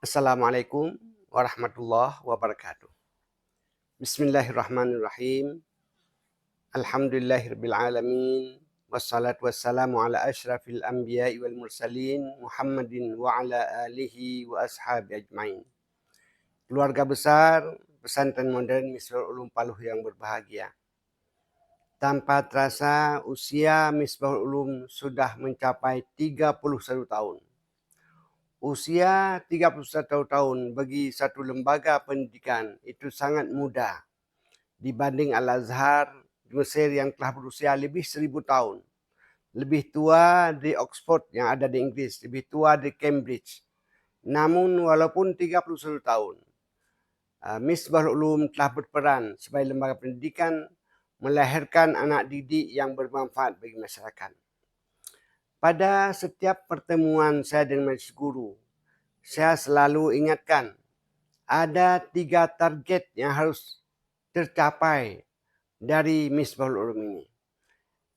Assalamualaikum warahmatullahi wabarakatuh. Bismillahirrahmanirrahim. Alhamdulillahirabbil alamin. Wassalatu wassalamu ala asyrafil anbiya'i wal mursalin Muhammadin wa ala alihi wa ashabi ajmain. Keluarga besar Pesantren Modern Misbahul Ulum Paluh yang berbahagia. Tanpa terasa usia Misbahul Ulum sudah mencapai 31 tahun. Usia 31 tahun bagi satu lembaga pendidikan itu sangat muda dibanding Al-Azhar di Mesir yang telah berusia lebih 1000 tahun. Lebih tua di Oxford yang ada di Inggris, lebih tua di Cambridge. Namun walaupun 31 tahun, Misbahul Ulum telah berperan sebagai lembaga pendidikan melahirkan anak didik yang bermanfaat bagi masyarakat. Pada setiap pertemuan saya dengan majlis guru, saya selalu ingatkan ada 3 target yang harus tercapai dari Misbahul Ulum ini.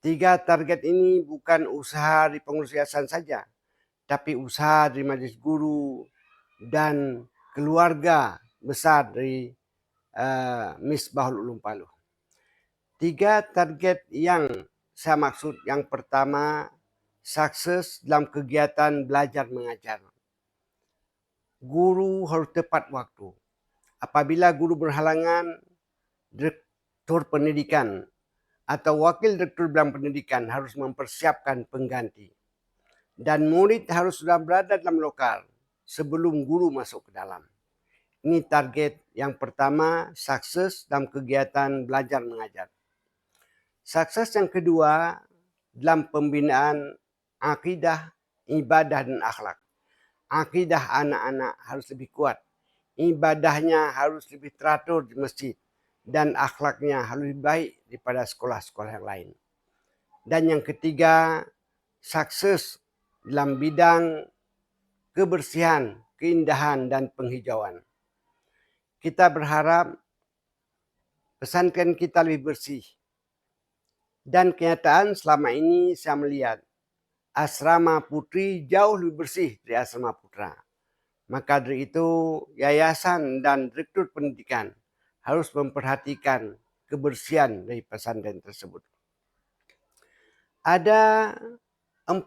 3 target ini bukan usaha di pengurus yayasan saja, tapi usaha dari majlis guru dan keluarga besar dari Misbahul Ulum Paluh. 3 target yang saya maksud, yang pertama, sukses dalam kegiatan belajar mengajar. Guru harus tepat waktu. Apabila guru berhalangan, direktur pendidikan atau wakil direktur bidang pendidikan harus mempersiapkan pengganti. Dan murid harus sudah berada dalam lokal sebelum guru masuk ke dalam. Ini target yang pertama, sukses dalam kegiatan belajar mengajar. Sukses yang kedua dalam pembinaan akidah, ibadah dan akhlak. Akidah anak-anak harus lebih kuat. Ibadahnya harus lebih teratur di masjid. Dan akhlaknya harus lebih baik daripada sekolah-sekolah yang lain. Dan yang ketiga, sukses dalam bidang kebersihan, keindahan dan penghijauan. Kita berharap pesantren kita lebih bersih. Dan kenyataan selama ini saya melihat asrama putri jauh lebih bersih dari asrama putra. Maka dari itu yayasan dan direktur pendidikan harus memperhatikan kebersihan dari pesantren tersebut. Ada 4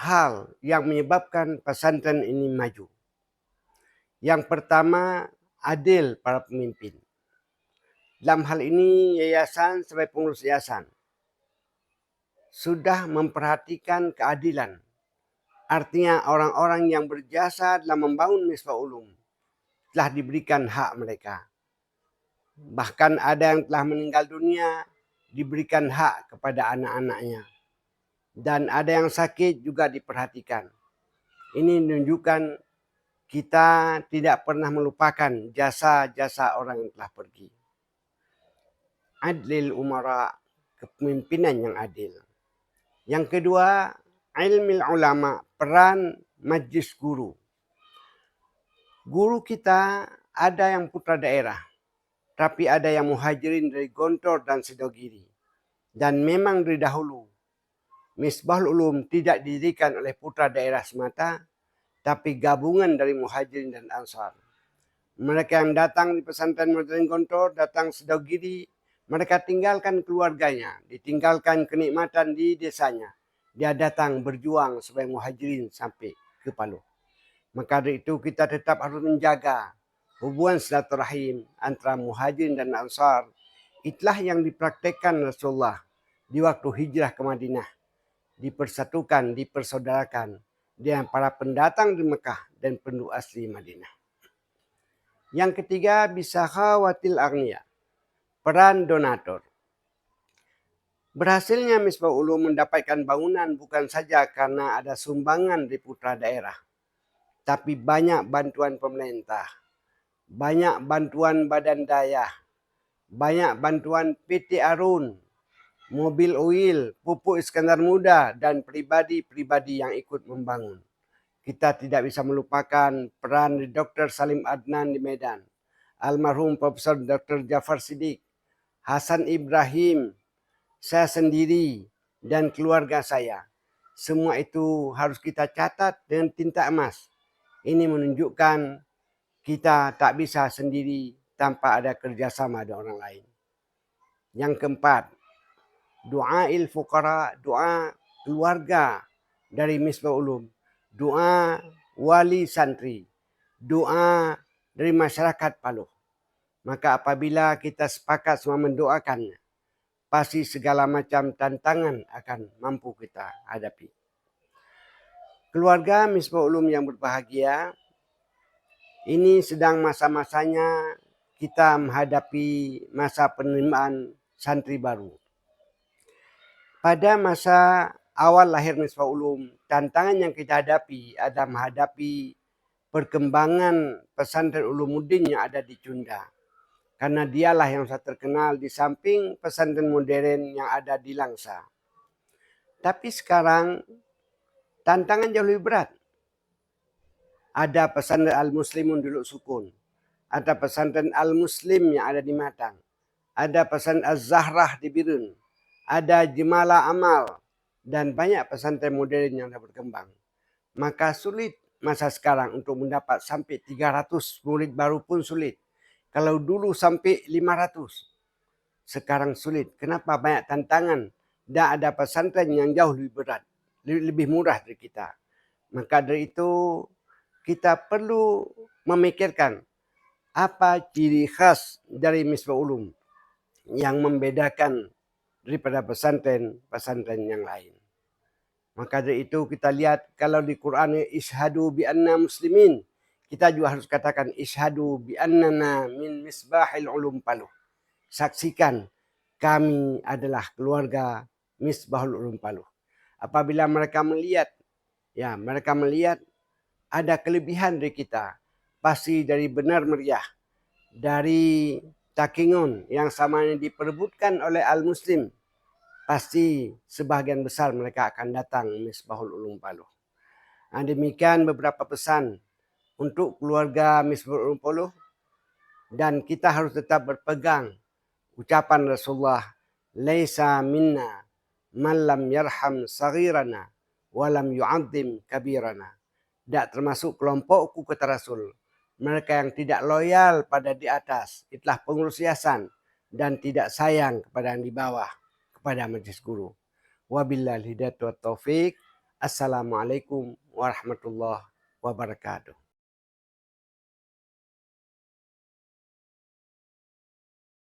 hal yang menyebabkan pesantren ini maju. Yang pertama, adil para pemimpin. Dalam hal ini yayasan sebagai pengurus yayasan sudah memperhatikan keadilan. Artinya orang-orang yang berjasa dalam membangun Misbahul Ulum telah diberikan hak mereka. Bahkan ada yang telah meninggal dunia diberikan hak kepada anak-anaknya. Dan ada yang sakit juga diperhatikan. Ini menunjukkan kita tidak pernah melupakan jasa-jasa orang yang telah pergi. Adlil umara, kepemimpinan yang adil. Yang kedua, ilmil ulama, peran majlis guru. Guru kita ada yang putra daerah, tapi ada yang muhajirin dari Gontor dan Sidogiri. Dan memang dari dahulu, Misbahul Ulum tidak didirikan oleh putra daerah semata, tapi gabungan dari muhajirin dan ansar. Mereka yang datang di pesantren Modern Gontor, datang Sidogiri, mereka tinggalkan keluarganya, ditinggalkan kenikmatan di desanya. Dia datang berjuang sebagai muhajirin sampai ke Paluh. Maka dari itu kita tetap harus menjaga hubungan silaturahim antara muhajirin dan ansar. Itulah yang dipraktekkan Rasulullah di waktu hijrah ke Madinah. Dipersatukan, dipersaudarakan dengan para pendatang di Mekah dan penduduk asli Madinah. Yang ketiga, bisa khawatil agniya, peran donatur. Berhasilnya Misbahul Ulum mendapatkan bangunan bukan saja karena ada sumbangan dari putra daerah, tapi banyak bantuan pemerintah, banyak bantuan badan daya, banyak bantuan PT Arun, Mobil Oil, Pupuk Iskandar Muda dan pribadi-pribadi yang ikut membangun. Kita tidak bisa melupakan peran Dr. Salim Adnan di Medan, almarhum Profesor Dr. Jafar Siddiq, Hasan Ibrahim, saya sendiri dan keluarga saya. Semua itu harus kita catat dengan tinta emas. Ini menunjukkan kita tak bisa sendiri tanpa ada kerjasama dengan orang lain. Yang keempat, doa fuqara, doa keluarga dari Misbah Ulum, doa wali santri, doa dari masyarakat Paloh. Maka apabila kita sepakat semua mendoakannya, pasti segala macam tantangan akan mampu kita hadapi. Keluarga Misbah Ulum yang berbahagia, ini sedang masa-masanya kita menghadapi masa penerimaan santri baru. Pada masa awal lahir Misbah Ulum, tantangan yang kita hadapi adalah menghadapi perkembangan pesantren Ulumuddin yang ada di Cunda. Karena dialah yang sangat terkenal di samping pesantren modern yang ada di Langsa. Tapi sekarang tantangan jauh lebih berat. Ada pesantren Al-Muslimun di Luk Sukun. Ada pesantren Al-Muslim yang ada di Matang. Ada pesantren Az-Zahrah di Birun. Ada Jemala Amal. Dan banyak pesantren modern yang sudah berkembang. Maka sulit masa sekarang untuk mendapat sampai 300 murid baru pun sulit. Kalau dulu sampai 500. Sekarang sulit. Kenapa? Banyak tantangan. Dan ada pesantren yang jauh lebih berat. Lebih murah dari kita. Maka dari itu kita perlu memikirkan apa ciri khas dari Misbah Ulum yang membedakan daripada pesantren yang lain. Maka dari itu kita lihat kalau di Quran ishadu bi anna muslimin, kita juga harus katakan ishadu bi annana min misbahil ulum Paloh. Saksikan kami adalah keluarga Misbahul Ulum Paloh. Apabila mereka melihat ada kelebihan dari kita, pasti dari benar meriah, dari Takingon yang samanya diperebutkan oleh Al-Muslim, pasti sebahagian besar mereka akan datang Misbahul Ulum Paloh. Demikian beberapa pesan untuk keluarga Misbahul Ulum Paloh, dan kita harus tetap berpegang ucapan Rasulullah, laisa minna man lam yarham saghirana walam yu'adzim kabirana. Tidak termasuk kelompokku, kata Rasul. Mereka yang tidak loyal pada di atas, itulah pengurus yayasan, dan tidak sayang kepada yang di bawah, kepada majelis guru. Wabillahi hidayah wa taufik. Assalamualaikum warahmatullahi wabarakatuh.